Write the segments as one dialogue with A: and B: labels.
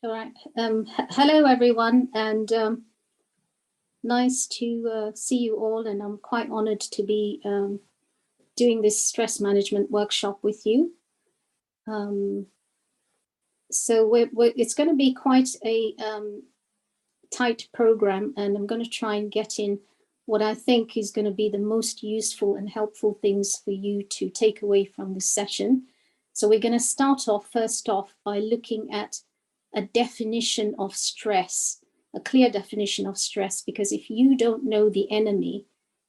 A: All right. Hello, everyone, and nice to see you all. And I'm quite honored to be doing this stress management workshop with you. So it's going to be quite a tight program, and I'm going to try and get in what I think is going to be the most useful and helpful things for you to take away from this session. So we're going to start off first off by looking at a definition of stress, a clear definition of stress, because if you don't know the enemy,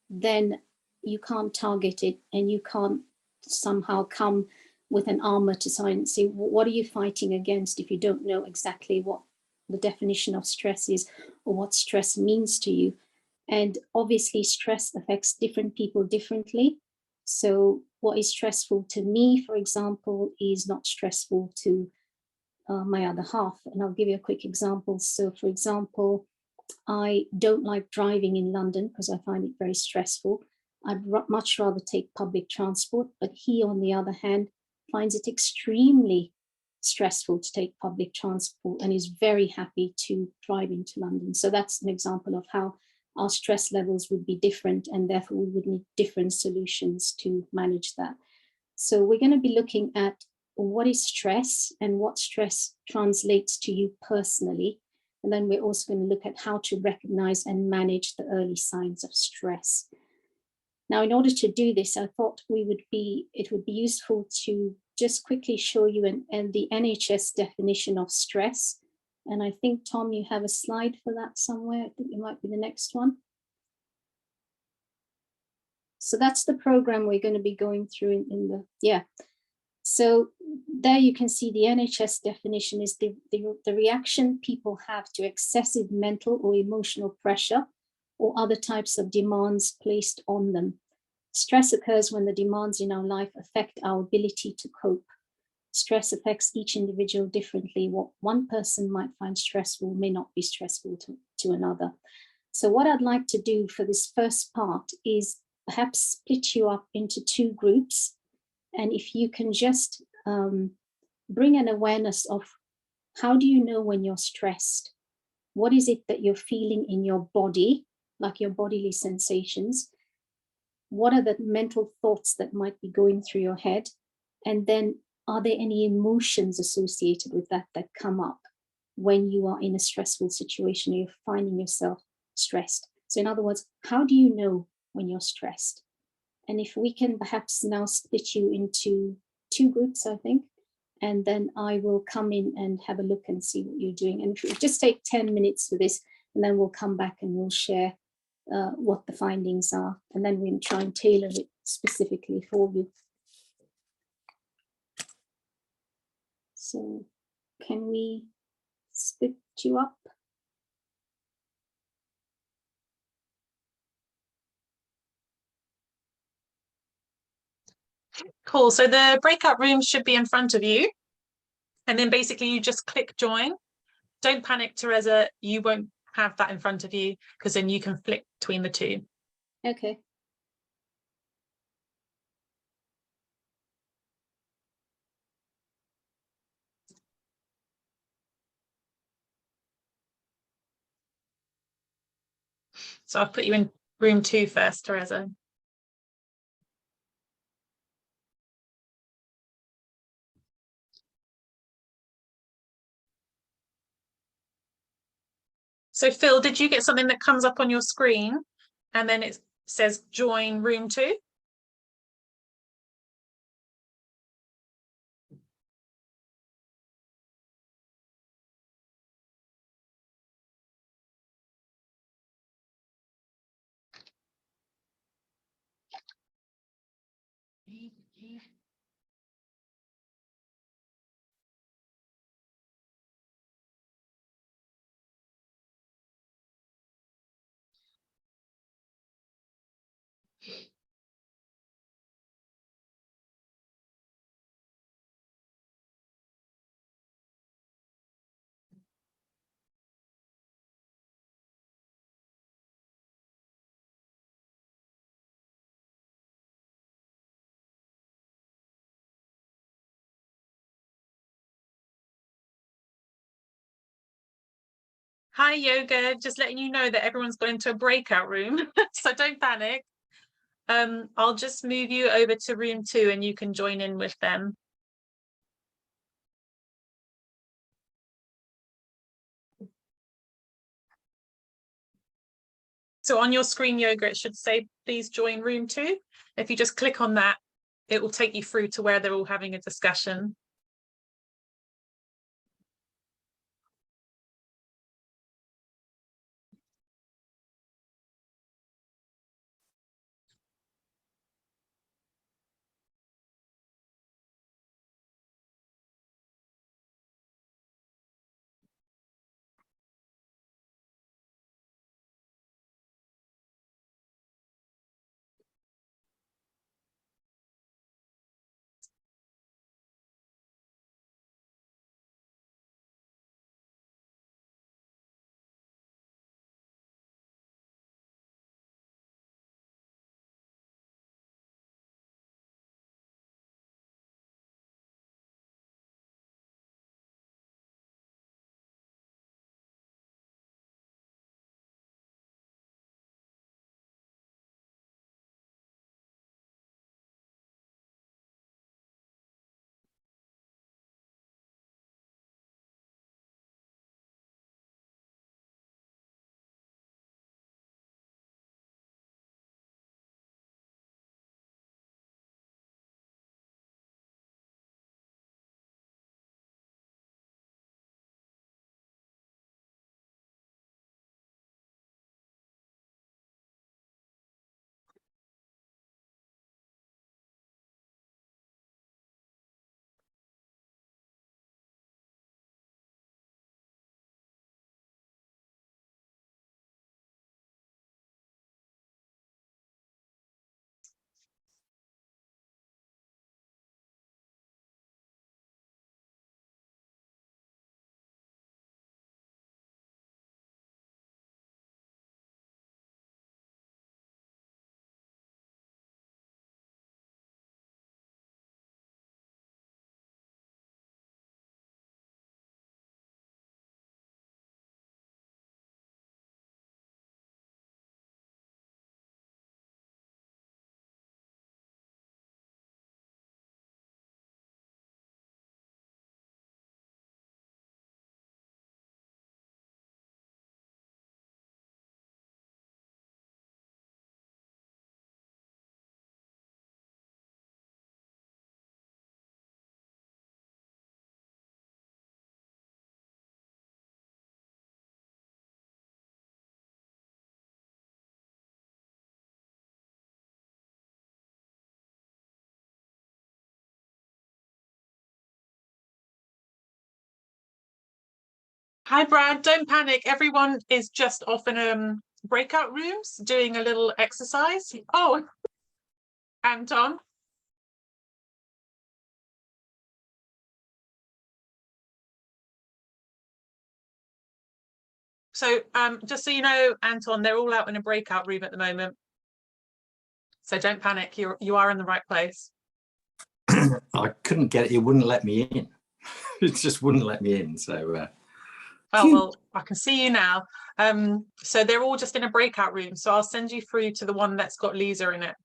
A: then you can't target it and you can't somehow come with an armor to try and say, what are you fighting against if you don't know exactly what the definition of stress is or what stress means to you. And obviously stress affects different people differently. So what is stressful to me, for example, is not stressful to my other half. And I'll give you a quick example. So for example, I don't like driving in London because I find it very stressful. I'd much rather take public transport, but he, on the other hand, finds it extremely stressful to take public transport and is very happy to drive into London. So that's an example of how our stress levels would be different, and therefore we would need different solutions to manage that. So we're going to be looking at what is stress and what stress translates to you personally. And then we're also going to look at how to recognize and manage the early signs of stress. Now, in order to do this, I thought it would be useful to just quickly show you the NHS definition of stress. And I think, Tom, you have a slide for that somewhere. I think it might be the next one. So that's the program we're going to be going through in the, yeah. So there you can see the NHS definition is the reaction people have to excessive mental or emotional pressure or other types of demands placed on them. Stress occurs when the demands in our life affect our ability to cope. Stress affects each individual differently. What one person might find stressful may not be stressful to another. So what I'd like to do for this first part is perhaps split you up into two groups. And if you can just bring an awareness of how do you know when you're stressed? What is it that you're feeling in your body, like your bodily sensations? What are the mental thoughts that might be going through your head? And then are there any emotions associated with that come up when you are in a stressful situation or you're finding yourself stressed? So in other words, how do you know when you're stressed? And if we can perhaps now split you into two groups, I think, and then I will come in and have a look and see what you're doing. And just take 10 minutes for this, and then we'll come back and we'll share what the findings are, and then we'll try and tailor it specifically for you. So can we split you up?
B: Cool. So the breakout rooms should be in front of you. And then basically you just click join. Don't panic, Tereza. You won't have that in front of you because then you can flick between the two.
A: Okay.
B: So I'll put you in room 2 first, Tereza. So Phil, did you get something that comes up on your screen and then it says join room 2? Hi, yoga. Just letting you know that everyone's gone into a breakout room, so don't panic. I'll just move you over to room 2 and you can join in with them. So on your screen, yoga, it should say, please join room 2. If you just click on that, it will take you through to where they're all having a discussion. Hi, Brad. Don't panic. Everyone is just off in breakout rooms doing a little exercise. Oh, Anton. So just so you know, Anton, they're all out in a breakout room at the moment. So don't panic. You are in the right place.
C: I couldn't get it. It wouldn't let me in. It just wouldn't let me in. So.
B: Oh, well, I can see you now. So they're all just in a breakout room. So I'll send you through to the one that's got Lisa in it.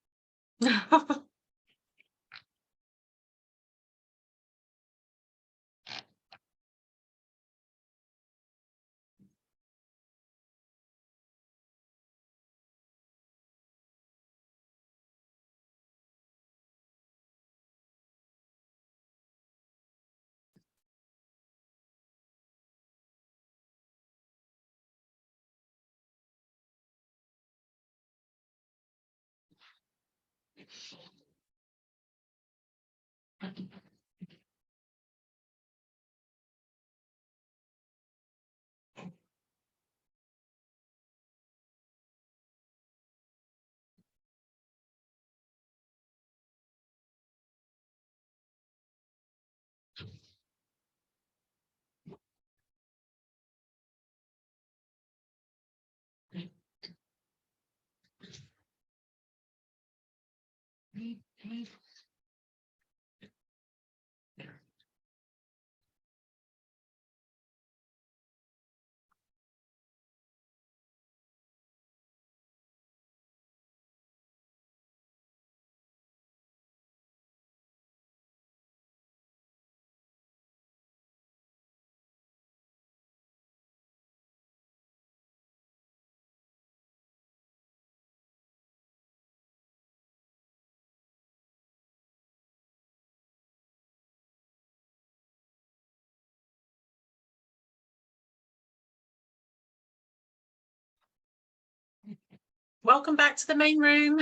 B: Welcome back to the main room.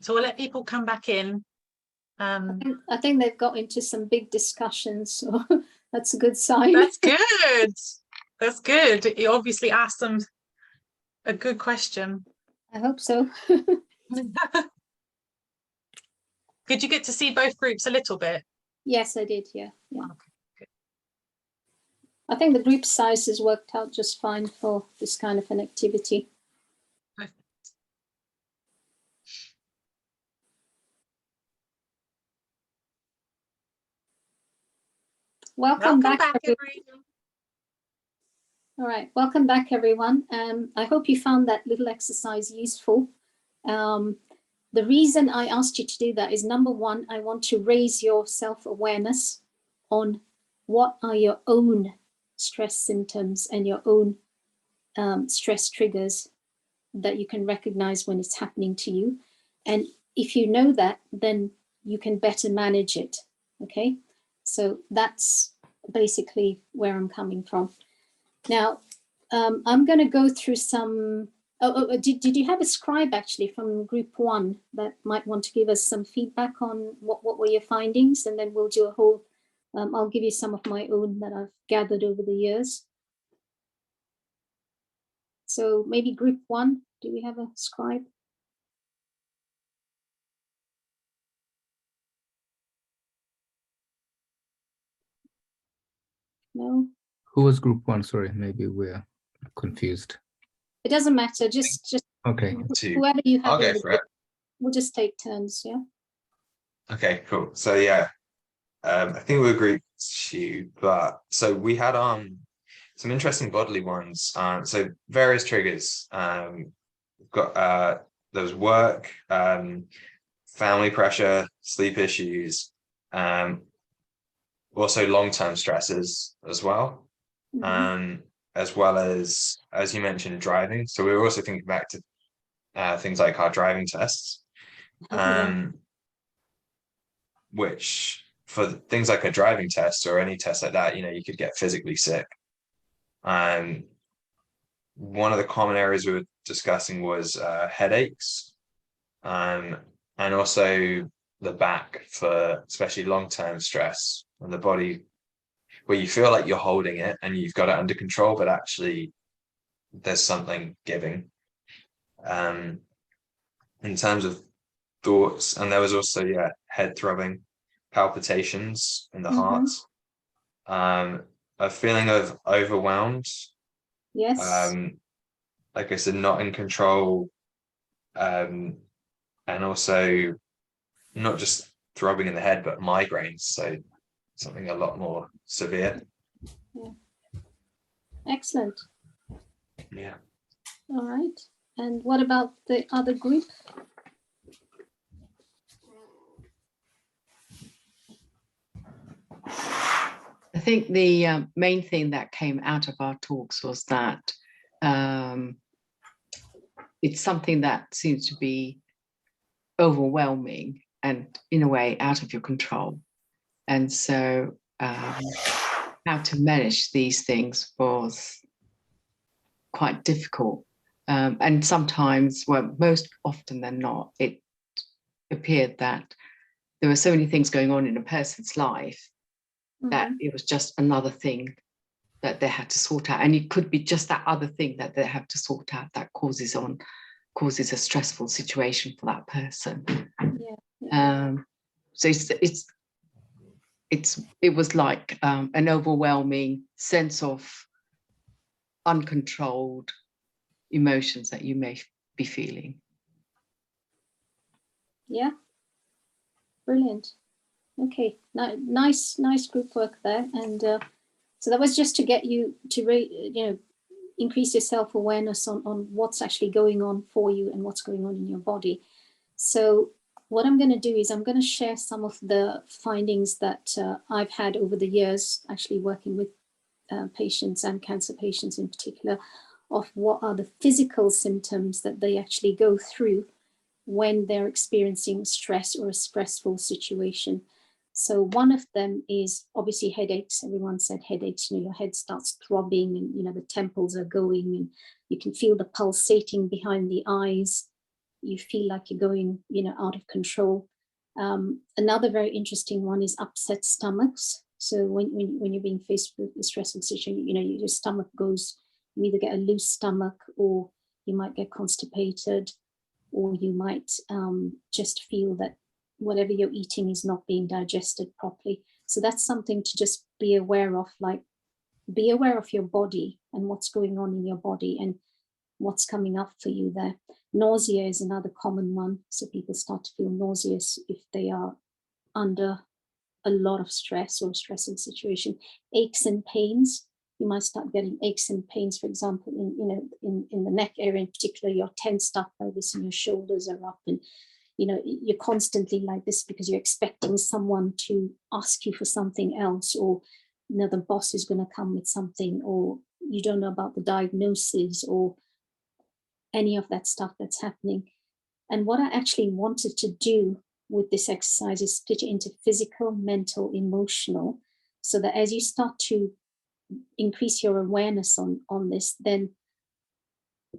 B: So we'll let people come back in.
A: I think they've got into some big discussions, so that's a good sign.
B: That's good. That's good. You obviously asked them a good question.
A: I hope so.
B: Did you get to see both groups a little bit?
A: Yes, I did. Yeah.
B: Okay, good.
A: I think the group size has worked out just fine for this kind of an activity. Welcome back
B: everyone.
A: All right, welcome back, everyone. I hope you found that little exercise useful. The reason I asked you to do that is, number one, I want to raise your self-awareness on what are your own stress symptoms and your own stress triggers that you can recognize when it's happening to you. And if you know that, then you can better manage it, okay? So that's basically where I'm coming from. Now, I'm going to go through some. Did you have a scribe actually from group 1 that might want to give us some feedback on what were your findings, and then we'll do a whole. I'll give you some of my own that I've gathered over the years. So maybe group 1. Do we have a scribe? No.
D: Who was group 1? Sorry, maybe we're confused.
A: It doesn't matter. Just
D: Okay.
A: whoever you have.
E: I'll go for it.
A: We'll just take turns. Yeah.
E: Okay, cool. So yeah, I think we'll group 2, but so we had some interesting bodily ones. So various triggers. We've got there was work, family pressure, sleep issues, also long-term stresses as well.
A: Mm-hmm.
E: As well as you mentioned, driving. So we were also thinking back to things like our driving tests, which for things like a driving test or any test like that, you could get physically sick. One of the common areas we were discussing was headaches, and also the back for especially long-term stress on the body, where you feel like you're holding it and you've got it under control, but actually there's something giving. In terms of thoughts, and there was also head throbbing, palpitations in the heart, a feeling of overwhelmed.
A: Yes.
E: Like I said, not in control, and also not just throbbing in the head, but migraines. So something a lot more severe.
A: Yeah. Excellent.
E: Yeah.
A: All right. And what about the other group?
F: I think the main thing that came out of our talks was that it's something that seems to be overwhelming and in a way out of your control. And so how to manage these things was quite difficult. And sometimes, well, most often than not, it appeared that there were so many things going on in a person's life that it was just another thing that they had to sort out. And it could be just that other thing that they have to sort out that causes a stressful situation for that person. Yeah. So it was like an overwhelming sense of uncontrolled emotions that you may be feeling.
A: Yeah. Brilliant. Okay, nice group work there. And so that was just to get you to increase your self-awareness on what's actually going on for you and what's going on in your body. So what I'm going to do is I'm going to share some of the findings that I've had over the years, actually working with patients and cancer patients in particular, of what are the physical symptoms that they actually go through when they're experiencing stress or a stressful situation. So one of them is obviously headaches. Everyone said headaches, your head starts throbbing and, the temples are going and you can feel the pulsating behind the eyes. You feel like you're going, out of control. Another very interesting one is upset stomachs. So when you're being faced with a stressful situation, your stomach goes, you either get a loose stomach or you might get constipated, or you might just feel that whatever you're eating is not being digested properly. So that's something to just be aware of, like be aware of your body and what's going on in your body and what's coming up for you there. Nausea is another common one. So people start to feel nauseous if they are under a lot of stress or a stressful situation. Aches and pains. You might start getting aches and pains, for example, in the neck area in particular. You're tensed up by this and your shoulders are up, and you're constantly like this because you're expecting someone to ask you for something else, or the boss is going to come with something, or you don't know about the diagnosis or any of that stuff that's happening. And what I actually wanted to do with this exercise is split it into physical, mental, emotional, so that as you start to increase your awareness on this, then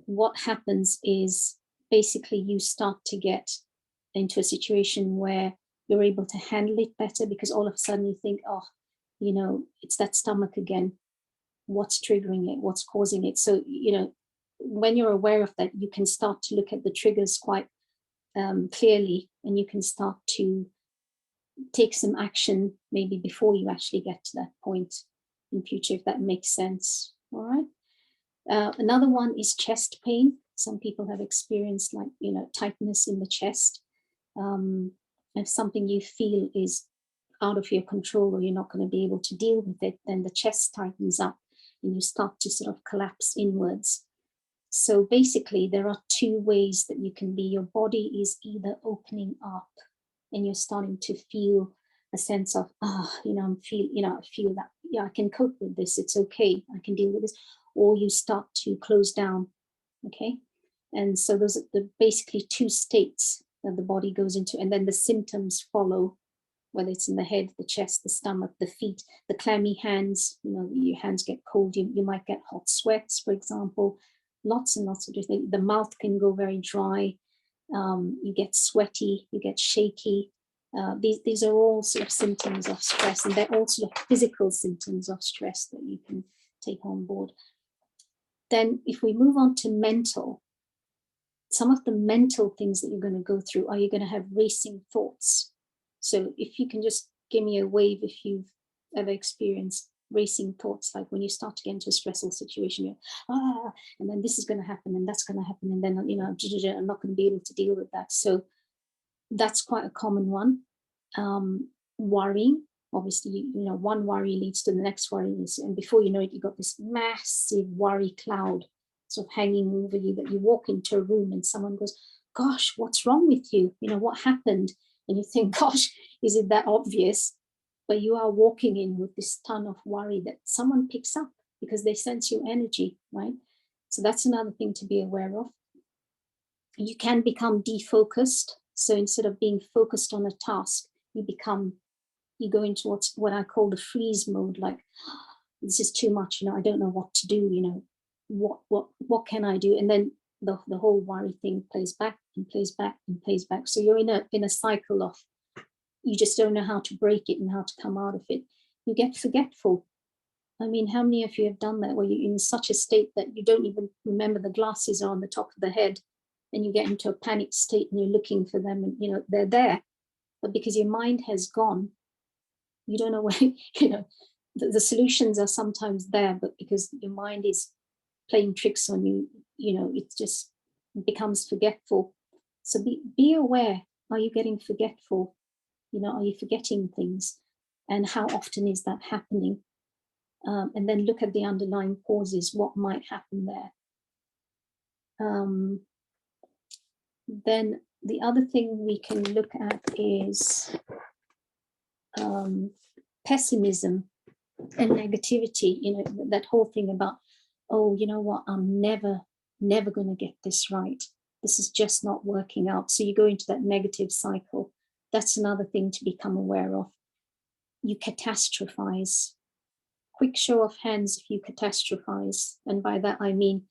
A: what happens is basically you start to get into a situation where you're able to handle it better, because all of a sudden you think, oh, it's that stomach again. What's triggering it? What's causing it? So, when you're aware of that, you can start to look at the triggers quite clearly, and you can start to take some action maybe before you actually get to that point in future, if that makes sense. All right. Another one is chest pain. Some people have experienced tightness in the chest. If something you feel is out of your control or you're not going to be able to deal with it, then the chest tightens up and you start to sort of collapse inwards. So basically there are two ways that you can be. Your body is either opening up and you're starting to feel a sense of, I feel that, I can cope with this. It's okay. I can deal with this. Or you start to close down. Okay. And so those are the basically two states that the body goes into, and then the symptoms follow, whether it's in the head, the chest, the stomach, the feet, the clammy hands, your hands get cold, you might get hot sweats, for example, lots and lots of different things. The mouth can go very dry, you get sweaty, you get shaky. These are all sort of symptoms of stress, and they're all sort of physical symptoms of stress that you can take on board. Then if we move on to mental, some of the mental things that you're going to go through are you're going to have racing thoughts. So if you can just give me a wave if you've ever experienced racing thoughts, like when you start to get into a stressful situation, you're, and then this is going to happen and that's going to happen, and then, I'm not going to be able to deal with that. So that's quite a common one. Worrying, obviously, one worry leads to the next worry, and before you know it, you've got this massive worry cloud sort of hanging over you, that you walk into a room and someone goes, gosh, what's wrong with you? What happened? And you think, gosh, is it that obvious? But you are walking in with this ton of worry that someone picks up because they sense your energy, right? So that's another thing to be aware of. You can become defocused. So instead of being focused on a task, you go into what I call the freeze mode, like, this is too much, I don't know what to do, what can I do? And then the whole worry thing plays back and plays back and plays back. So you're in a cycle of, you just don't know how to break it and how to come out of it. You get forgetful. I mean, how many of you have done that, where you're in such a state that you don't even remember the glasses are on the top of the head, and you get into a panic state and you're looking for them, and they're there, but because your mind has gone, you don't know where, the solutions are sometimes there, but because your mind is playing tricks on you, it just becomes forgetful. So be aware. Are you getting forgetful? Are you forgetting things? And how often is that happening? And then look at the underlying causes. What might happen there? Then the other thing we can look at is pessimism and negativity. That whole thing about, oh, you know what, I'm never going to get this right. this is just not working out. So you go into that negative cycle. That's another thing to become aware of. You catastrophize. Quick show of hands if you catastrophize. And by that, I mean,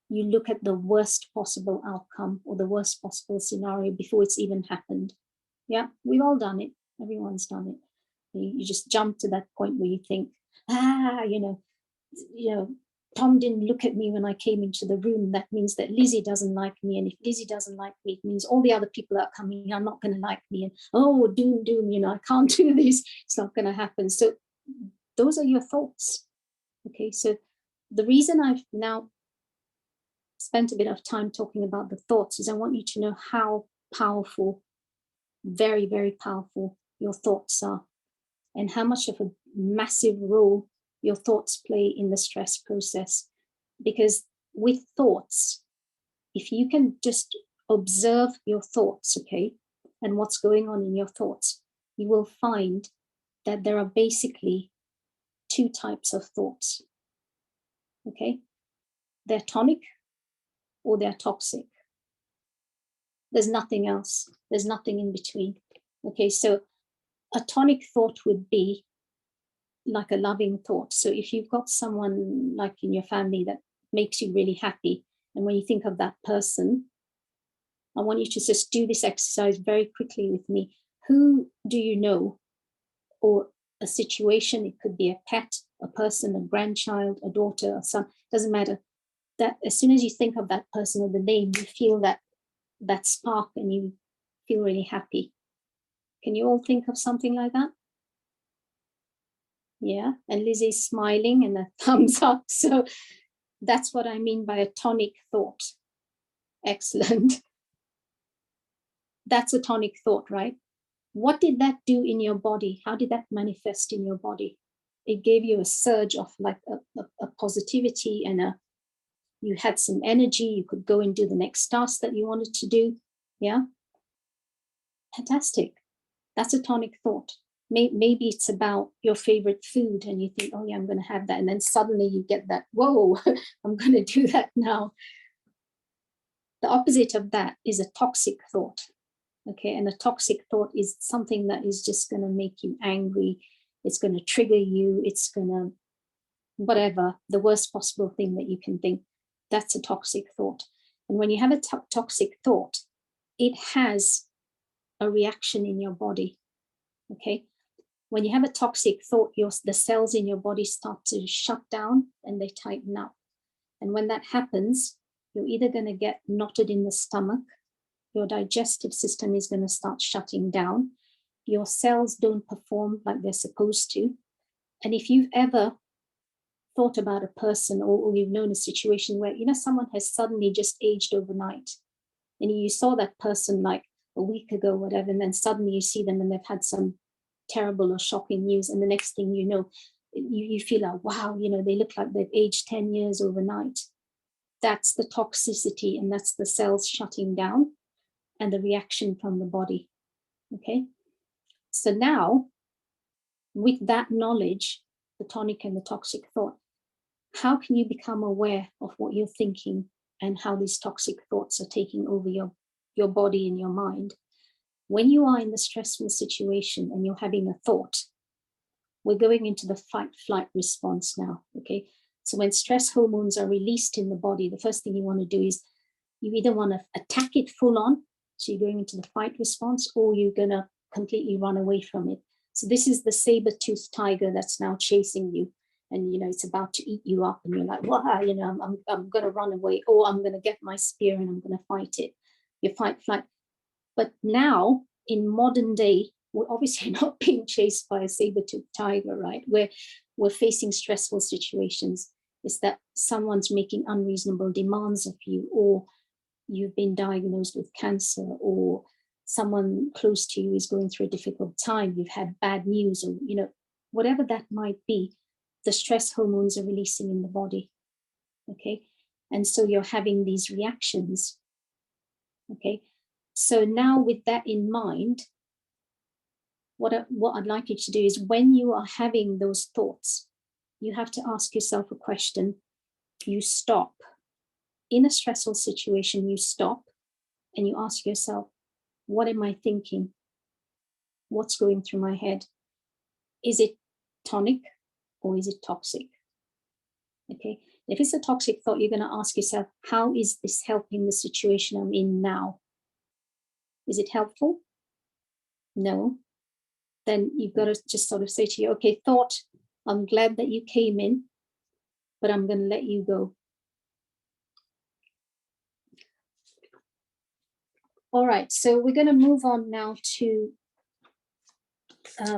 A: you look at the worst possible outcome or the worst possible scenario before it's even happened. Yeah, we've all done it. Everyone's done it. You just jump to that point where you think, Tom didn't look at me when I came into the room. That means that Lizzie doesn't like me. And if Lizzie doesn't like me, it means all the other people that are coming are not going to like me. And oh, doom, I can't do this. It's not going to happen. So those are your thoughts. Okay, so the reason I've now spent a bit of time talking about the thoughts is I want you to know how powerful, very, very powerful your thoughts are, and how much of a massive role your thoughts play in the stress process. Because with thoughts, if you can just observe your thoughts, okay, and what's going on in your thoughts, you will find that there are basically two types of thoughts, okay? They're tonic or they're toxic. There's nothing else. There's nothing in between. Okay, so a tonic thought would be like a loving thought. So if you've got someone like in your family that makes you really happy, and when you think of that person, I want you to just do this exercise very quickly with me. Who do you know, or a situation? It could be a pet, a person, a grandchild, a daughter, a son, doesn't matter. That as soon as you think of that person or the name, you feel that spark and you feel really happy. Can you all think of something like that? Yeah, and Lizzie's smiling and a thumbs up. So that's what I mean by a tonic thought. Excellent. That's a tonic thought, right? What did that do in your body? How did that manifest in your body? It gave you a surge of like a positivity, and you had some energy. You could go and do the next task that you wanted to do. Yeah. Fantastic. That's a tonic thought. Maybe it's about your favorite food and you think, oh yeah, I'm going to have that. And then suddenly you get that, whoa, I'm going to do that now. The opposite of that is a toxic thought. Okay. And a toxic thought is something that is just going to make you angry. It's going to trigger you. It's going to, whatever, the worst possible thing that you can think. That's a toxic thought. And when you have a toxic thought, it has a reaction in your body. Okay. When you have a toxic thought, the cells in your body start to shut down and they tighten up. And when that happens, you're either going to get knotted in the stomach, your digestive system is going to start shutting down, your cells don't perform like they're supposed to. And if you've ever thought about a person or you've known a situation where, someone has suddenly just aged overnight, and you saw that person like a week ago, whatever, and then suddenly you see them and they've had some terrible or shocking news, and the next thing you know, you feel like, wow, they look like they've aged 10 years overnight. That's the toxicity, and that's the cells shutting down and the reaction from the body. Okay, so now with that knowledge, the tonic and the toxic thought, how can you become aware of what you're thinking and how these toxic thoughts are taking over your body and your mind? When you are in the stressful situation and you're having a thought, we're going into the fight-flight response now, okay? So when stress hormones are released in the body, the first thing you want to do is you either want to attack it full on, so you're going into the fight response, or you're going to completely run away from it. So this is the saber-toothed tiger that's now chasing you, and it's about to eat you up, and you're like, well, I'm going to run away, or I'm going to get my spear and I'm going to fight it. You fight, flight. But now, in modern day, we're obviously not being chased by a saber-toothed tiger, right? We're facing stressful situations. It's that someone's making unreasonable demands of you, or you've been diagnosed with cancer, or someone close to you is going through a difficult time, you've had bad news, or, whatever that might be, the stress hormones are releasing in the body, okay? And so you're having these reactions, okay? So now with that in mind, what I'd like you to do is when you are having those thoughts, you have to ask yourself a question. You stop. In a stressful situation, you stop and you ask yourself, what am I thinking? What's going through my head? Is it tonic or is it toxic? Okay, if it's a toxic thought, you're going to ask yourself, how is this helping the situation I'm in now? Is it helpful? No. Then you've got to just sort of say to you, okay, thought, I'm glad that you came in, but I'm going to let you go. All right, so we're going to move on now to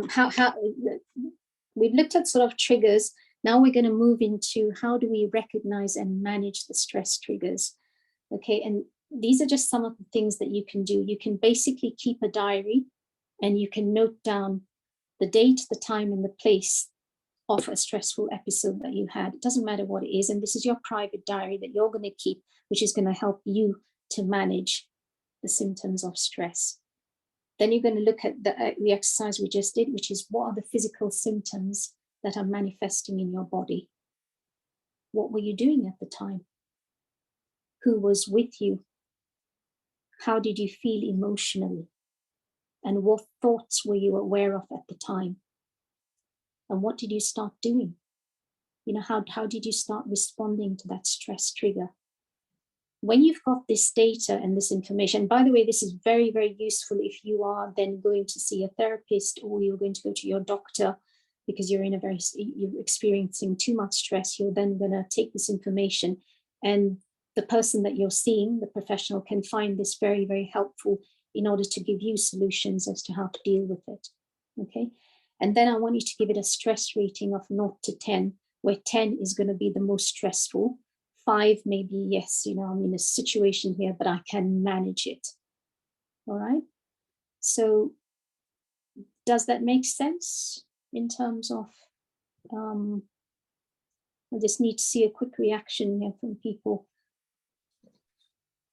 A: how we've looked at sort of triggers. Now we're going to move into how do we recognize and manage the stress triggers. Okay, and these are just some of the things that you can do. You can basically keep a diary and you can note down the date, the time, and the place of a stressful episode that you had. It doesn't matter what it is. And this is your private diary that you're going to keep, which is going to help you to manage the symptoms of stress. Then you're going to look at the exercise we just did, which is what are the physical symptoms that are manifesting in your body? What were you doing at the time? Who was with you? How did you feel emotionally? And what thoughts were you aware of at the time? And what did you start doing? You know, how did you start responding to that stress trigger? When you've got this data and this information, by the way, this is very, very useful if you are then going to see a therapist or you're going to go to your doctor because you're experiencing too much stress. You're then going to take this information, and the person that you're seeing, the professional, can find this very, very helpful in order to give you solutions as to how to deal with it. Okay. And then I want you to give it a stress rating of 0 to 10, where 10 is going to be the most stressful. 5 maybe, yes, you know, I'm in a situation here, but I can manage it. All right. So does that make sense in terms of, I just need to see a quick reaction here from people.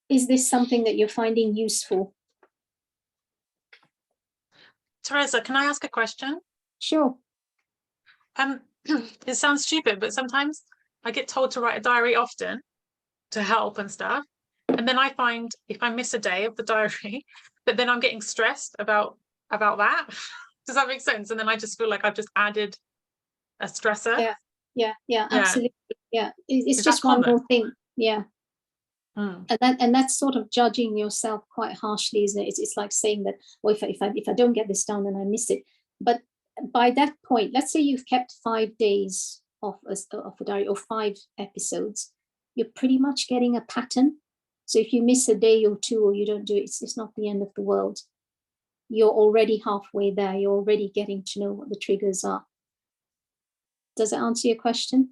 A: Is this something that you're finding useful?
B: Tereza, can I ask a question?
A: Sure.
B: It sounds stupid, but sometimes I get told to write a diary often to help and stuff. And then I find if I miss a day of the diary, but then I'm getting stressed about that. Does that make sense? And then I just feel like I've just added a stressor.
A: Yeah,
B: Yeah.
A: absolutely. Yeah, it's
B: Is
A: just
B: that
A: one
B: common?
A: more thing. Yeah. And that's sort of judging yourself quite harshly, isn't it? It's like saying that, well, if I don't get this done, then I miss it. But by that point, let's say you've kept 5 days of a diary or 5 episodes, you're pretty much getting a pattern. So if you miss a day or 2 or you don't do it, it's not the end of the world. You're already halfway there. You're already getting to know what the triggers are. Does that answer your question?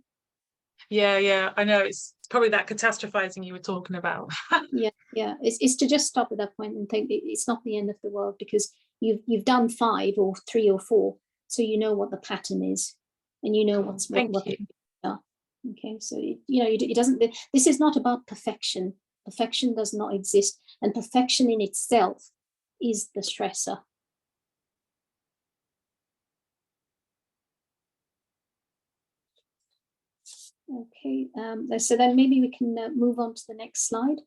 B: Yeah, I know it's probably that catastrophizing you were talking about.
A: Yeah, it's to just stop at that point and think it's not the end of the world, because you've done 5 or 3 or 4, so you know what the pattern is, and you know what
B: Thank you.
A: are. Okay, so it doesn't. This is not about perfection. Perfection does not exist, and perfection in itself is the stressor. Okay, so then maybe we can move on to the next slide.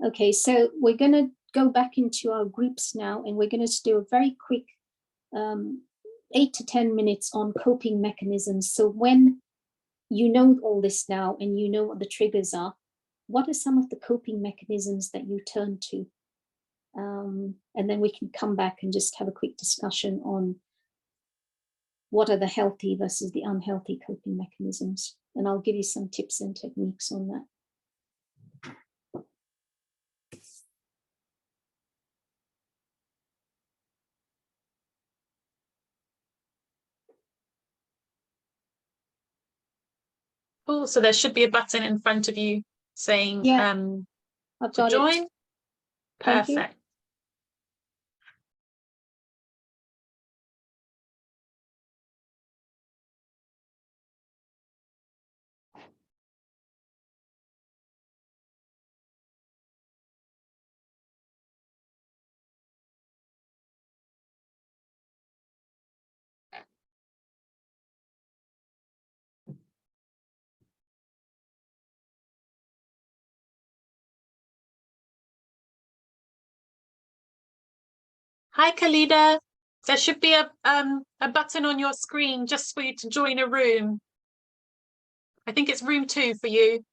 A: Okay, so we're going to go back into our groups now, and we're going to do a very quick 8 to 10 minutes on coping mechanisms. So when you know all this now and you know what the triggers are, what are some of the coping mechanisms that you turn to? And then we can come back and just have a quick discussion on what are the healthy versus the unhealthy coping mechanisms. And I'll give you some tips and techniques on that.
B: Cool. So there should be a button in front of you saying
A: Yeah, I've
B: to
A: got
B: join.
A: it. Thank you.
B: Perfect. Hi, Kalida. There should be a button on your screen just for you to join a room. I think it's room 2 for you.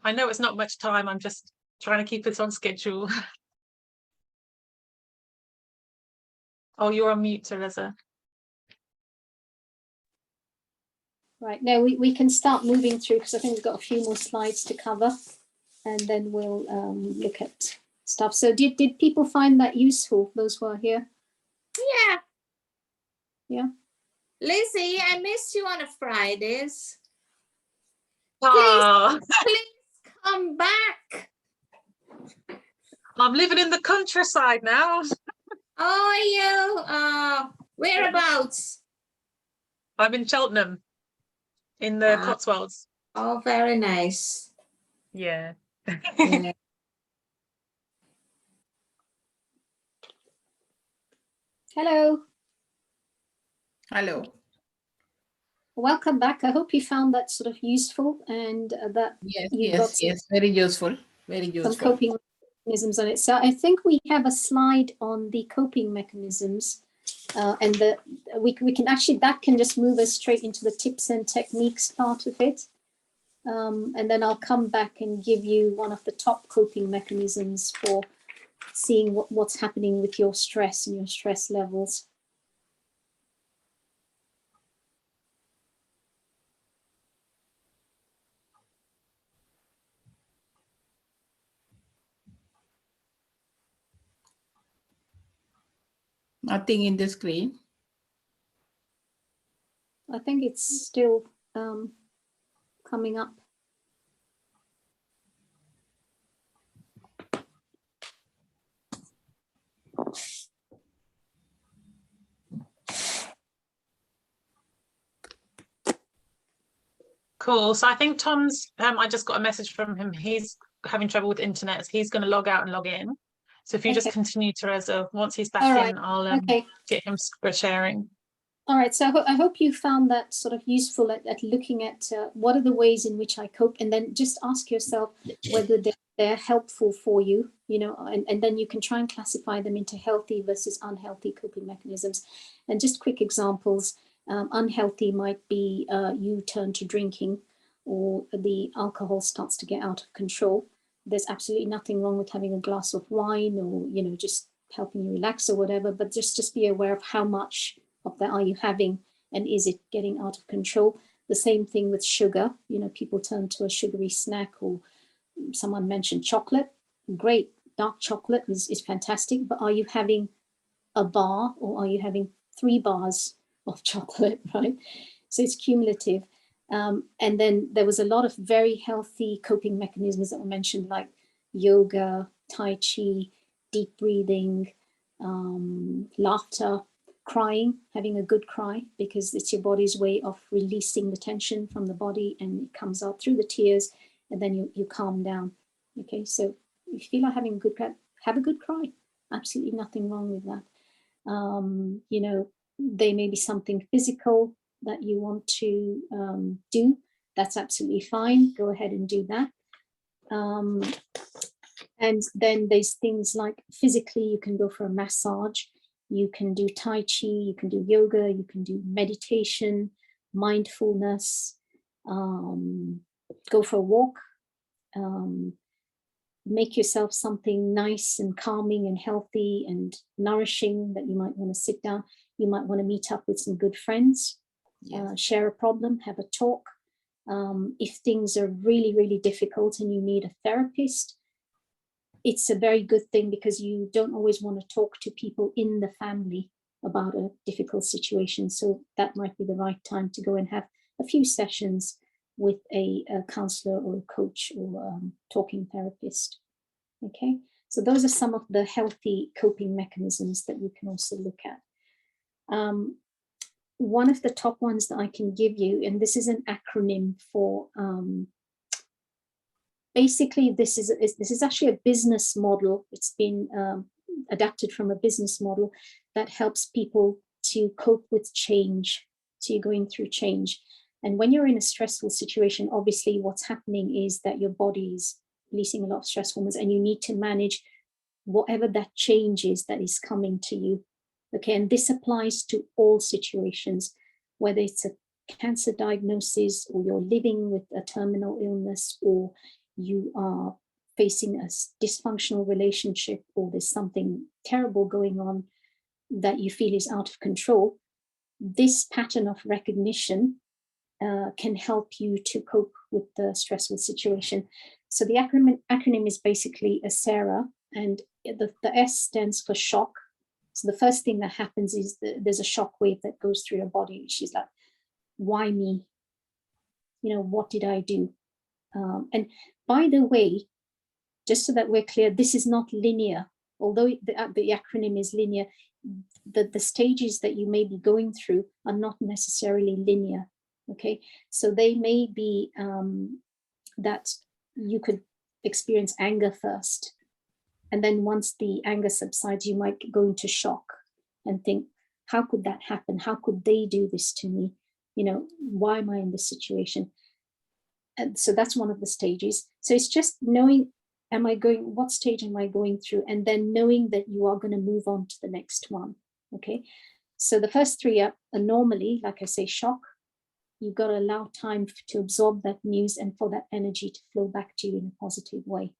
B: I know it's not much time. I'm just trying to keep it on schedule. Oh, you're on mute, Tereza.
A: Right, now we can start moving through because I think we've got a few more slides to cover, and then we'll look at stuff. So did people find that useful, those who are here?
G: Yeah.
A: Yeah.
G: Lizzie, I miss you on a Fridays.
B: Oh,
G: Please come back.
B: I'm living in the countryside now.
G: Are you? Whereabouts?
B: I'm in Cheltenham, in the
G: Ah.
B: Cotswolds.
G: Oh, very nice.
B: Yeah.
G: Yeah.
A: Hello,
H: Hello.
A: welcome back. I hope you found that sort of useful, and that
H: Yes,
A: you got
H: yes. Very useful. Very
A: some
H: useful.
A: coping mechanisms on it. So I think we have a slide on the coping mechanisms, and we can actually, that can just move us straight into the tips and techniques part of it. And then I'll come back and give you one of the top coping mechanisms for seeing what's happening with your stress and your stress levels.
H: Nothing in the screen.
A: I think it's still coming up.
B: Cool. So I think Tom's, I just got a message from him. He's having trouble with internet. So he's going to log out and log in. So if you just
A: Okay.
B: continue, Tereza, once he's back
A: All right.
B: in, I'll
A: Okay.
B: get him sharing.
A: All right, so I hope you found that sort of useful at looking at what are the ways in which I cope, and then just ask yourself whether they're helpful for you, you know, and then you can try and classify them into healthy versus unhealthy coping mechanisms. And just quick examples, unhealthy might be you turn to drinking, or the alcohol starts to get out of control. There's absolutely nothing wrong with having a glass of wine, or, you know, just helping you relax or whatever, but just be aware of how much of that are you having, and is it getting out of control? The same thing with sugar. You know, people turn to a sugary snack, or someone mentioned chocolate. Great, dark chocolate is fantastic, but are you having a bar, or are you having 3 bars of chocolate, right? So it's cumulative. And then there was a lot of very healthy coping mechanisms that were mentioned, like yoga, Tai Chi, deep breathing, laughter, crying, having a good cry, because it's your body's way of releasing the tension from the body, and it comes out through the tears, and then you calm down. Okay, so if you feel like having a good cry, have a good cry. Absolutely nothing wrong with that. You know, there may be something physical that you want to do. That's absolutely fine. Go ahead and do that. And then there's things like physically, you can go for a massage, you can do Tai Chi, you can do yoga, you can do meditation, mindfulness, go for a walk, make yourself something nice and calming and healthy and nourishing that you might want to sit down. You might want to meet up with some good friends, share a problem, have a talk. If things are really, really difficult and you need a therapist, it's a very good thing, because you don't always want to talk to people in the family about a difficult situation. So that might be the right time to go and have a few sessions with a counselor or a coach or talking therapist. Okay, so those are some of the healthy coping mechanisms that you can also look at. One of the top ones that I can give you, and this is an acronym for, basically this is actually a business model. It's been adapted from a business model that helps people to cope with change. So you're going through change. And when you're in a stressful situation, obviously what's happening is that your body is releasing a lot of stress hormones, and you need to manage whatever that change is that is coming to you. Okay, and this applies to all situations, whether it's a cancer diagnosis, or you're living with a terminal illness, or you are facing a dysfunctional relationship, or there's something terrible going on that you feel is out of control, this pattern of recognition can help you to cope with the stressful situation. So the acronym is basically ASERA, and the S stands for shock. So the first thing that happens is there's a shock wave that goes through your body. She's like, why me? You know, what did I do? And by the way, just so that we're clear, this is not linear. Although the acronym is linear, the stages that you may be going through are not necessarily linear. Okay, so they may be that you could experience anger first, and then once the anger subsides, you might go into shock and think, how could that happen? How could they do this to me? You know, why am I in this situation? And so that's one of the stages. So it's just knowing, what stage am I going through? And then knowing that you are going to move on to the next one. Okay, so the first three are normally, like I say, shock. You've got to allow time to absorb that news and for that energy to flow back to you in a positive way.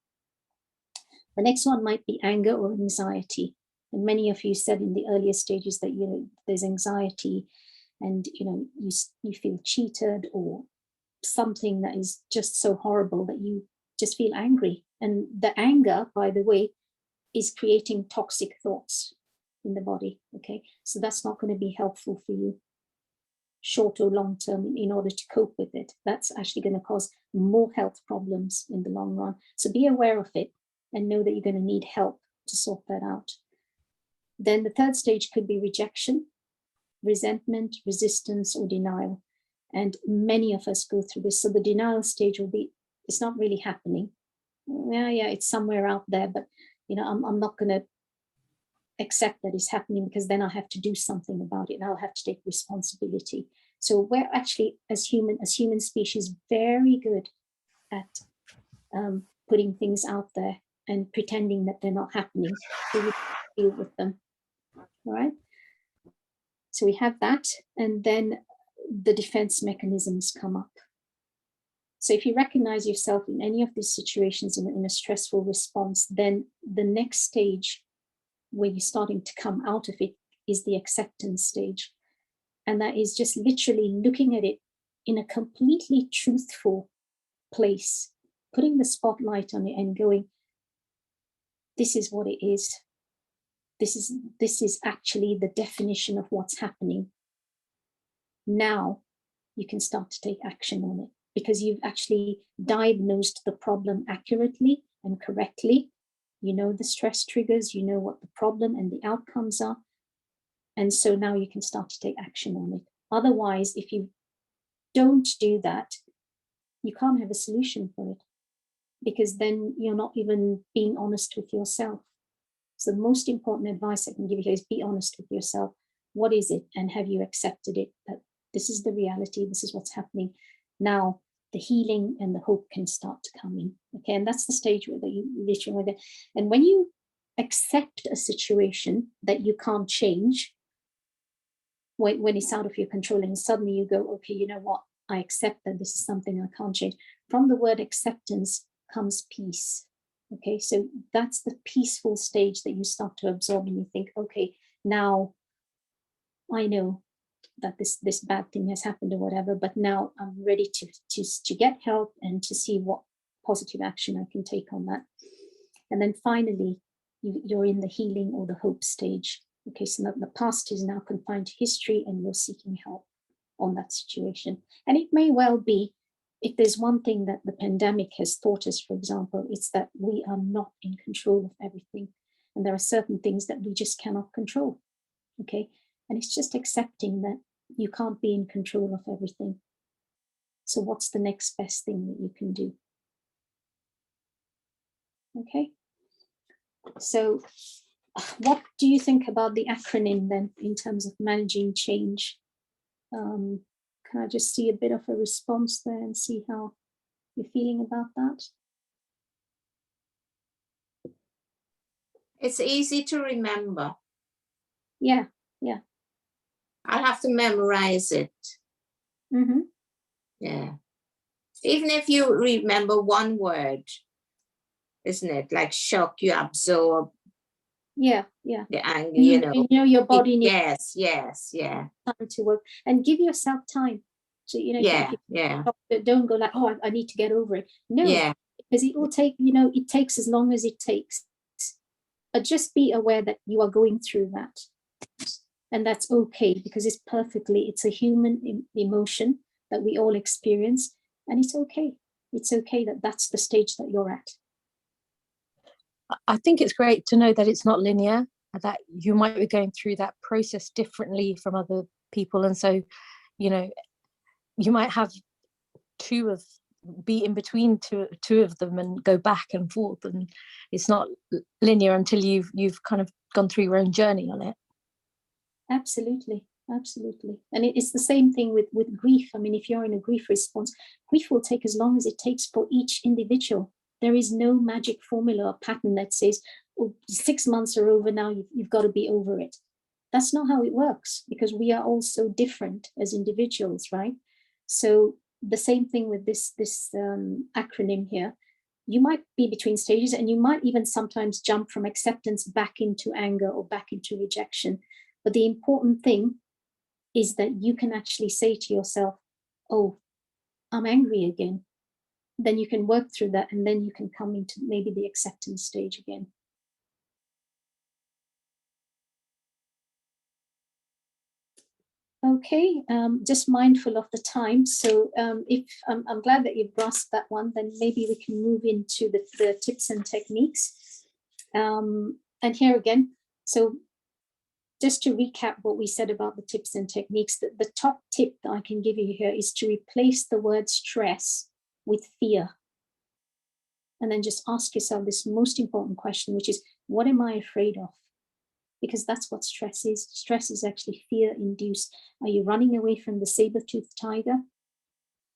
A: The next one might be anger or anxiety. And many of you said in the earlier stages that, you know, there's anxiety and, you know, you feel cheated or something that is just so horrible that you just feel angry. And the anger, by the way, is creating toxic thoughts in the body. Okay, so that's not going to be helpful for you short or long term in order to cope with it. That's actually going to cause more health problems in the long run. So be aware of it and know that you're going to need help to sort that out. Then the third stage could be rejection, resentment, resistance, or denial. And many of us go through this. So the denial stage will be, it's not really happening. Yeah, it's somewhere out there, but you know, I'm not going to accept that it's happening, because then I have to do something about it and I'll have to take responsibility. So we're actually, as human species, very good at putting things out there and pretending that they're not happening, so we deal with them. All right, so we have that, and then the defense mechanisms come up. So if you recognize yourself in any of these situations in a stressful response, then the next stage where you're starting to come out of it is the acceptance stage. And that is just literally looking at it in a completely truthful place, putting the spotlight on it and going, this is what it is. This is actually the definition of what's happening. Now you can start to take action on it, because you've actually diagnosed the problem accurately and correctly. You know the stress triggers, you know what the problem and the outcomes are. And so now you can start to take action on it. Otherwise, if you don't do that, you can't have a solution for it, because then you're not even being honest with yourself. So the most important advice I can give you is be honest with yourself. What is it? And have you accepted it? That this is the reality, this is what's happening. Now the healing and the hope can start to come in. Okay, and that's the stage where you literally, and when you accept a situation that you can't change, when it's out of your control, and suddenly you go, okay, you know what, I accept that this is something I can't change. From the word acceptance comes peace. Okay, so that's the peaceful stage that you start to absorb, and you think, okay, now I know that this bad thing has happened or whatever, but now I'm ready to get help and to see what positive action I can take on that. And then finally, you're in the healing or the hope stage. Okay, so the past is now confined to history and you're seeking help on that situation. And it may well be, if there's one thing that the pandemic has taught us, for example, it's that we are not in control of everything. And there are certain things that we just cannot control. Okay, and it's just accepting that you can't be in control of everything. So what's the next best thing that you can do? Okay, so what do you think about the acronym then in terms of managing change? Can I just see a bit of a response there and see how you're feeling about that?
G: It's easy to remember.
A: Yeah.
G: I'll have to memorize it.
A: Mm-hmm.
G: Yeah. Even if you remember one word, isn't it? Like shock, you absorb
A: Yeah.
G: the anger,
A: You know your body needs
G: Yes.
A: time to work, and give yourself time. So,
G: Yeah.
A: don't go like, oh, I need to get over it. No,
G: Yeah.
A: because it will take, it takes as long as it takes. But just be aware that you are going through that. And that's okay, because it's a human emotion that we all experience. And it's okay. It's okay that that's the stage that you're at.
I: I think it's great to know that it's not linear, that you might be going through that process differently from other people. And so, you might have be in between two of them and go back and forth, and it's not linear until you've kind of gone through your own journey on it.
A: Absolutely. And it's the same thing with grief. I mean, if you're in a grief response, grief will take as long as it takes for each individual. There is no magic formula or pattern that says, oh, 6 months are over now, you've got to be over it. That's not how it works, because we are all so different as individuals, right? So the same thing with this acronym here. You might be between stages, and you might even sometimes jump from acceptance back into anger or back into rejection. But the important thing is that you can actually say to yourself, oh, I'm angry again. Then you can work through that, and then you can come into maybe the acceptance stage again. Okay, just mindful of the time. So if I'm glad that you've grasped that one, then maybe we can move into the tips and techniques. And here again, so just to recap what we said about the tips and techniques, the top tip that I can give you here is to replace the word stress with fear. And then just ask yourself this most important question, which is, what am I afraid of? Because that's what stress is. Stress is actually fear-induced. Are you running away from the saber-toothed tiger?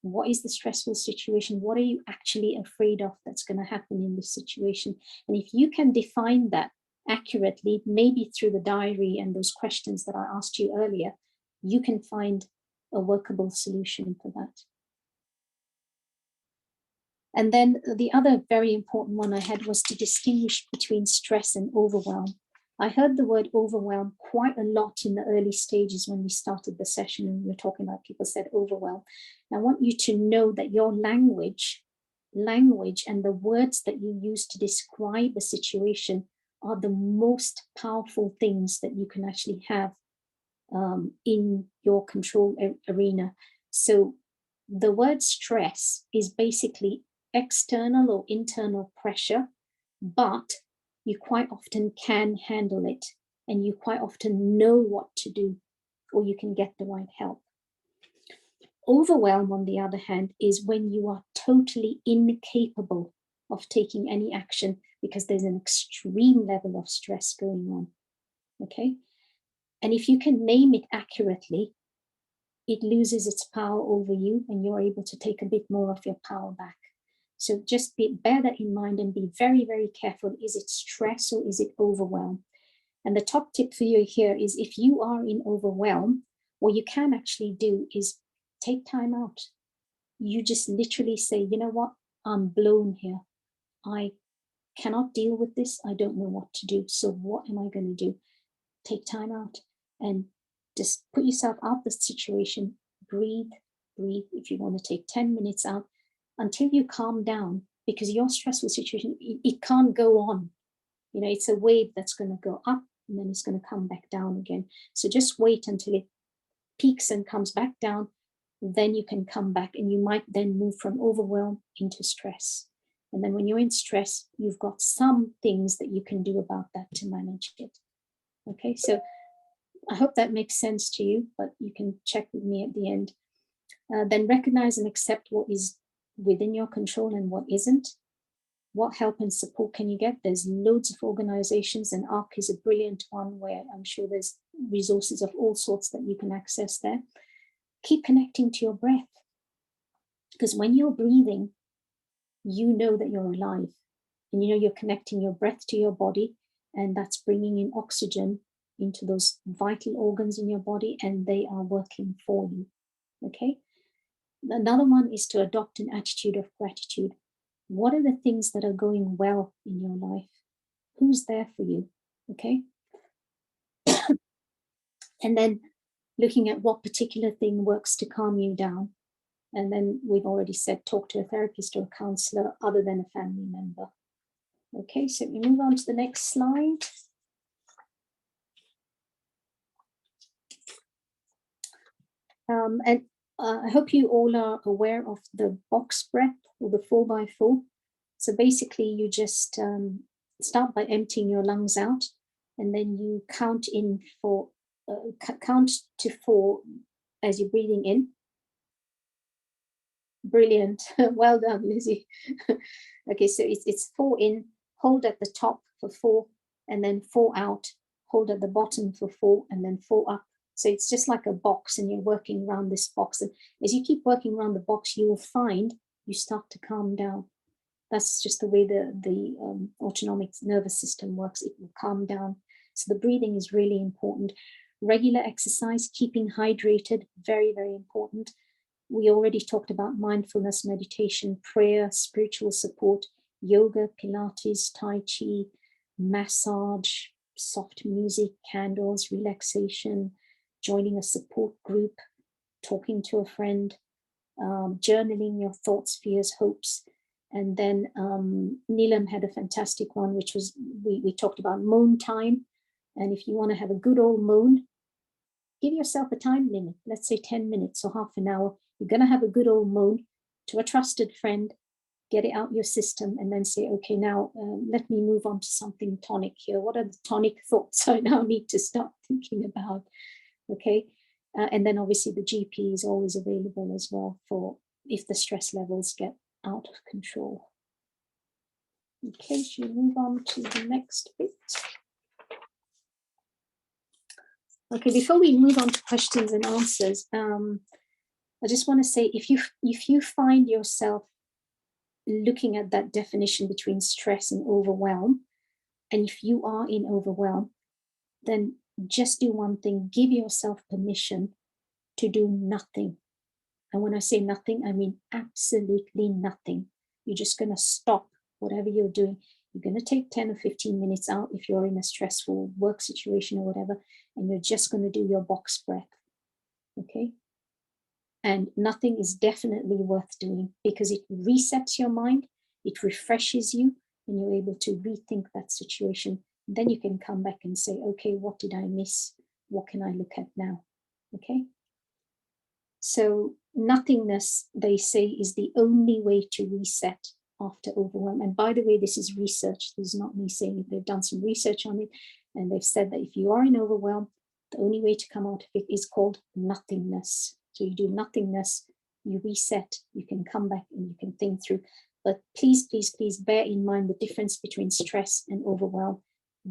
A: What is the stressful situation? What are you actually afraid of that's going to happen in this situation? And if you can define that accurately, maybe through the diary and those questions that I asked you earlier, you can find a workable solution for that. And then the other very important one I had was to distinguish between stress and overwhelm. I heard the word overwhelm quite a lot in the early stages when we started the session, and we were talking about people said overwhelm. And I want you to know that your language and the words that you use to describe the situation are the most powerful things that you can actually have in your control arena. So the word stress is basically external or internal pressure, but you quite often can handle it, and you quite often know what to do, or you can get the right help. Overwhelm, on the other hand, is when you are totally incapable of taking any action because there's an extreme level of stress going on. Okay? And if you can name it accurately, it loses its power over you, and you're able to take a bit more of your power back. So just bear that in mind and be very, very careful. Is it stress or is it overwhelm? And the top tip for you here is, if you are in overwhelm, what you can actually do is take time out. You just literally say, you know what, I'm blown here. I cannot deal with this. I don't know what to do. So what am I going to do? Take time out and just put yourself out the situation. Breathe. If you want to take 10 minutes out until you calm down, because your stressful situation, it can't go on. It's a wave that's going to go up and then it's going to come back down again. So just wait until it peaks and comes back down. Then you can come back, and you might then move from overwhelm into stress. And then when you're in stress, you've got some things that you can do about that to manage it. Okay, so I hope that makes sense to you, but you can check with me at the end. Then recognize and accept what is within your control and what isn't. What help and support can you get? There's loads of organizations, and ARC is a brilliant one where I'm sure there's resources of all sorts that you can access there. Keep connecting to your breath, because when you're breathing, you know that you're alive, and you're connecting your breath to your body, and that's bringing in oxygen into those vital organs in your body, and they are working for you. Okay. Another one is to adopt an attitude of gratitude. What are the things that are going well in your life? Who's there for you? Okay. And then looking at what particular thing works to calm you down. And then we've already said, talk to a therapist or a counselor other than a family member. Okay, so we move on to the next slide. And I hope you all are aware of the box breath or the 4x4. So basically you just start by emptying your lungs out, and then you count in for, count to 4 as you're breathing in. Brilliant. Well done, Lizzie. Okay, so it's 4 in, hold at the top for 4, and then 4 out, hold at the bottom for 4, and then 4 up. So it's just like a box, and you're working around this box. And as you keep working around the box, you will find you start to calm down. That's just the way the autonomic nervous system works. It will calm down. So the breathing is really important. Regular exercise, keeping hydrated, very, very important. We already talked about mindfulness, meditation, prayer, spiritual support, yoga, Pilates, Tai Chi, massage, soft music, candles, relaxation, joining a support group, talking to a friend, journaling your thoughts, fears, hopes. And then Neelam had a fantastic one, which was, we talked about moan time. And if you want to have a good old moan, give yourself a time limit, let's say 10 minutes or half an hour. You're going to have a good old moan to a trusted friend, get it out your system, and then say, okay, now let me move on to something tonic here. What are the tonic thoughts I now need to start thinking about? Okay. And then obviously the GP is always available as well for if the stress levels get out of control. Okay, should we move on to the next bit? Okay, before we move on to questions and answers, I just want to say, if you find yourself looking at that definition between stress and overwhelm, and if you are in overwhelm, then just do one thing: give yourself permission to do nothing. And when I say nothing, I mean absolutely nothing. You're just going to stop whatever you're doing. You're going to take 10 or 15 minutes out if you're in a stressful work situation or whatever, and you're just going to do your box breath. Okay? And nothing is definitely worth doing because it resets your mind, it refreshes you, and you're able to rethink that situation. Then you can come back and say, okay, what did I miss? What can I look at now? Okay? So nothingness, they say, is the only way to reset after overwhelm. And by the way, this is research. This is not me saying it. They've done some research on it, and they've said that if you are in overwhelm, the only way to come out of it is called nothingness. So you do nothingness, you reset, you can come back and you can think through. But please, please, please bear in mind the difference between stress and overwhelm.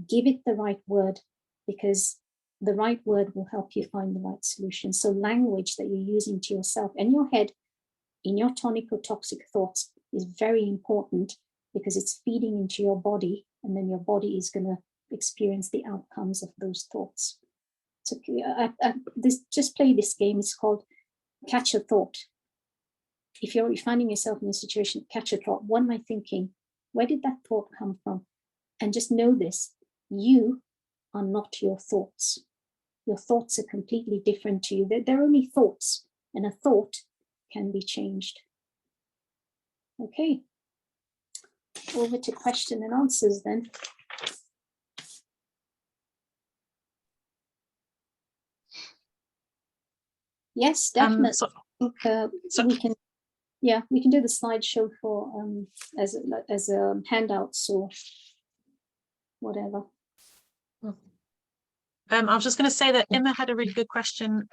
A: Give it the right word, because the right word will help you find the right solution. So language that you're using to yourself and your head in your tonic or toxic thoughts is very important, because it's feeding into your body, and then your body is going to experience the outcomes of those thoughts. So just play this game. It's called Catch a Thought. If you're finding yourself in a situation, catch a thought. What am I thinking? Where did that thought come from? And just know this: you are not your thoughts. Your thoughts are completely different to you. They're only thoughts, and a thought can be changed. Okay. Over to question and answers then. Yes, definitely. We can, yeah, we can do the slideshow for as handouts or whatever.
B: I was just going to say that Emma had a really good question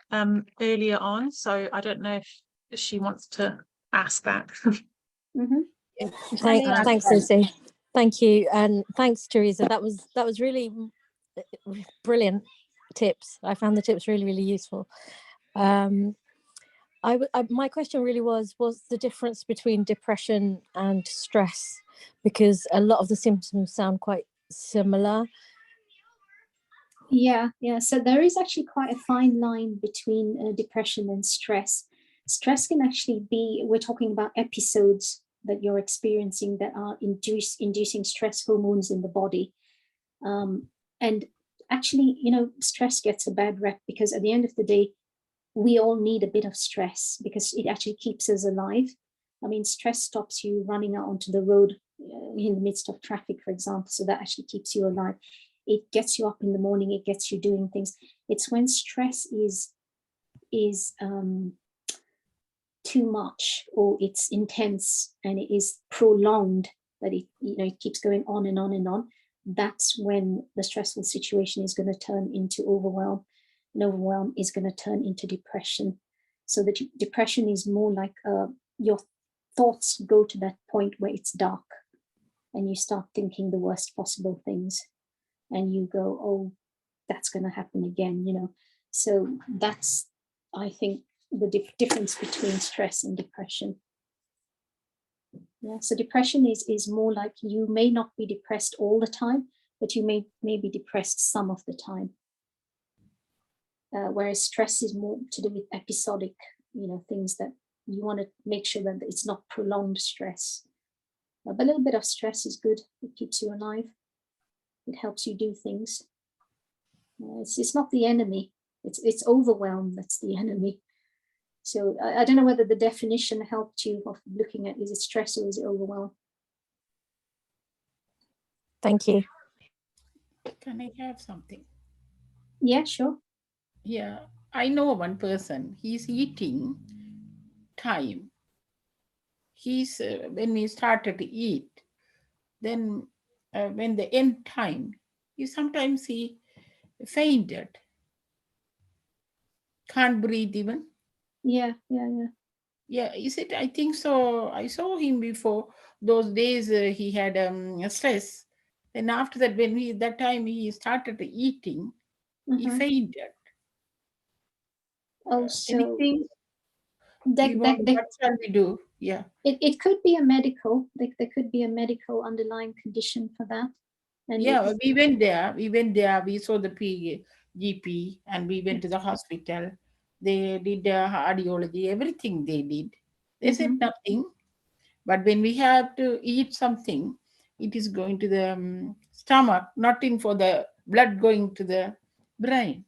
B: earlier on, so I don't know if she wants to ask that.
A: Mm-hmm.
I: Thanks, Lucy. Thank you, and thanks, Tereza. That was really brilliant tips. I found the tips really, really useful. My question really was the difference between depression and stress, because a lot of the symptoms sound quite similar.
A: Yeah. So there is actually quite a fine line between depression and stress. stress can actually be, we're talking about episodes that you're experiencing that are inducing stress hormones in the body. And actually, you know, stress gets a bad rep because at the end of the day, we all need a bit of stress because it actually keeps us alive. I mean, stress stops you running out onto the road in the midst of traffic, for example. So that actually keeps you alive. It gets you up in the morning. It gets you doing things. It's when stress is too much, or it's intense and it is prolonged, that it, you know, it keeps going on and on and on. That's when the stressful situation is going to turn into overwhelm, and overwhelm is going to turn into depression. So the depression is more like your thoughts go to that point where it's dark and you start thinking the worst possible things and you go, oh, that's going to happen again, you know. So that's, I think, the difference between stress and depression. Yeah, so depression is more like you may not be depressed all the time, but you may be depressed some of the time. Whereas stress is more to do with episodic, you know, things that you want to make sure that it's not prolonged stress. But a little bit of stress is good. It keeps you alive. It helps you do things. It's not the enemy. It's overwhelm that's the enemy. So I don't know whether the definition helped you of looking at, is it stress or is it overwhelm?
I: Thank you.
H: Can I have something?
A: Yeah, sure.
H: Yeah, I know one person. He's eating time. He's when he started to eat, then when the end time, sometimes he fainted, can't breathe even.
A: Yeah.
H: Yeah, is it? I think so. I saw him before those days. He had stress. Then after that, when that time he started eating, he fainted.
A: Oh, so
H: Anything? What shall we do? Yeah.
A: It could be a medical. There could be a medical underlying condition for that. And
H: yeah, we went there. We saw the GP, and we went to the hospital. They did cardiology, everything they did. They said nothing. But when we have to eat something, it is going to the stomach, not in for the blood going to the brain.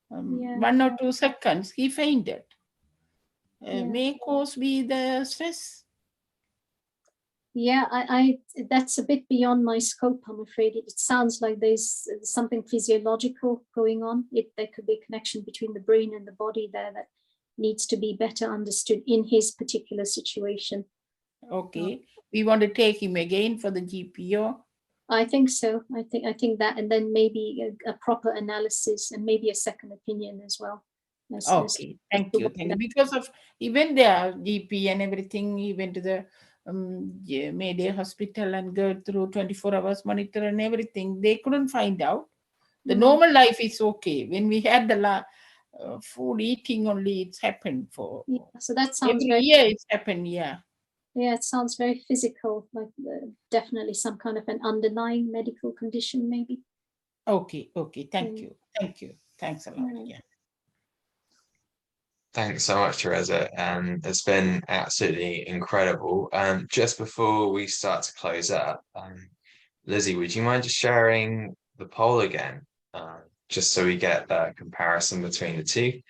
H: 1 or 2 seconds, he fainted. May cause be the stress.
A: Yeah, I that's a bit beyond my scope, I'm afraid. It sounds like there's something physiological going on. There could be a connection between the brain and the body there that needs to be better understood in his particular situation.
H: Okay, we want to take him again for the GPO.
A: I think so. I think that, and then maybe a proper analysis and maybe a second opinion as well.
H: Okay, thank you. Because of he went there, GP and everything, he went to the Mayday hospital and go through 24 hours monitor and everything. They couldn't find out. The normal life is okay. When we had the food eating only, it's happened for.
A: Yeah, so that sounds
H: every year it's happened. Yeah.
A: Yeah, it sounds very physical, like definitely some kind of an underlying medical condition, maybe.
H: Okay. Thank you. Thanks a lot. Yeah.
E: Thanks so much, Tereza. It's been absolutely incredible. Just before we start to close up, Lizzie, would you mind just sharing the poll again, just so we get a comparison between the two?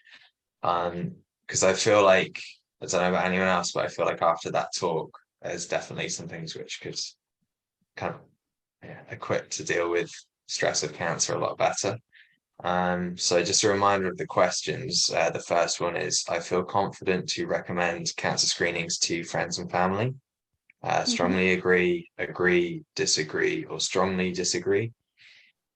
E: Because I feel like, I don't know about anyone else, but I feel like after that talk, there's definitely some things which could kind of equip to deal with stress of cancer a lot better. So just a reminder of the questions. The first one is, I feel confident to recommend cancer screenings to friends and family. Strongly agree, disagree, or strongly disagree.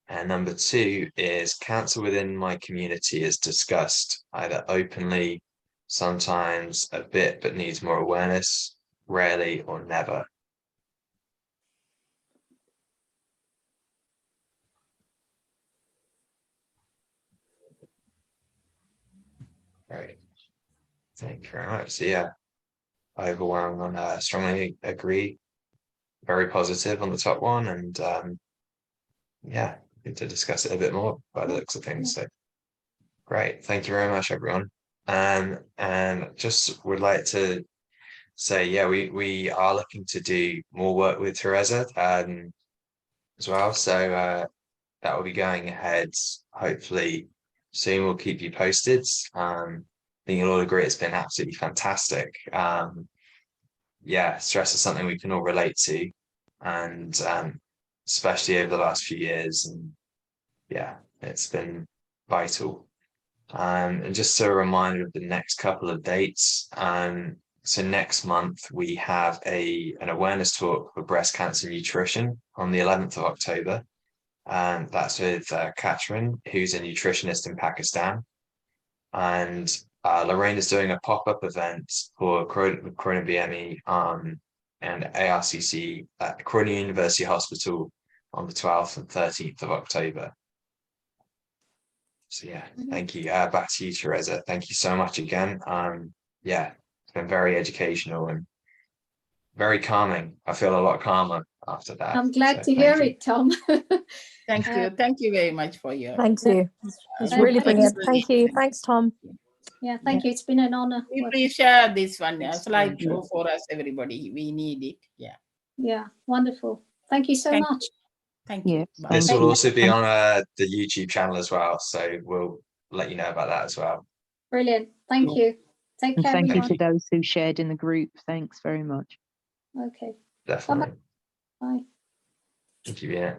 E: And number 2 is, cancer within my community is discussed either openly, sometimes a bit, but needs more awareness, rarely, or never. Great. Thank you very much. So yeah, overwhelming on strongly agree, very positive on the top one, and yeah, good to discuss it a bit more by the looks of things. So great. Thank you very much, everyone. And just would like to say, yeah, we are looking to do more work with Tereza as well. So that will be going ahead hopefully soon. We'll keep you posted. I think you'll all agree it's been absolutely fantastic. Yeah, stress is something we can all relate to, and especially over the last few years. And yeah, it's been vital. And just a reminder of the next couple of dates. So next month we have an awareness talk for breast cancer nutrition on the 11th of October. And that's with Catherine, who's a nutritionist in Pakistan. And Lorraine is doing a pop-up event for Corona BME and ARCC at Corona University Hospital on the 12th and 13th of October. So yeah, thank you. Back to you, Tereza. Thank you so much again. Yeah, it's been very educational and very calming. I feel a lot calmer after that.
A: I'm glad
E: So
A: to hear
E: thank you.
A: it, Tom.
H: Thank you. Thank you very much for your.
I: Thank you. It's
A: Yeah,
I: really
A: thank
I: brilliant.
H: you.
I: Thank you. Thanks, Tom.
A: Yeah, thank you. It's been an honor.
H: Please share this one.
F: Thanks,
H: Slideshow for us, everybody. We need it. Yeah.
A: Yeah, wonderful. Thank you so
H: Thank
A: much.
H: Thank
J: Yeah,
H: you. Bye.
E: This
A: Thank
E: will
A: you.
E: also be on the YouTube channel as well. So we'll let you know about that as well.
A: Brilliant. Thank you. Take
J: and
A: care,
J: thank you
A: everyone.
J: to those who shared in the group. Thanks very much.
A: Okay.
E: Definitely.
A: Bye.
E: Thank you, yeah.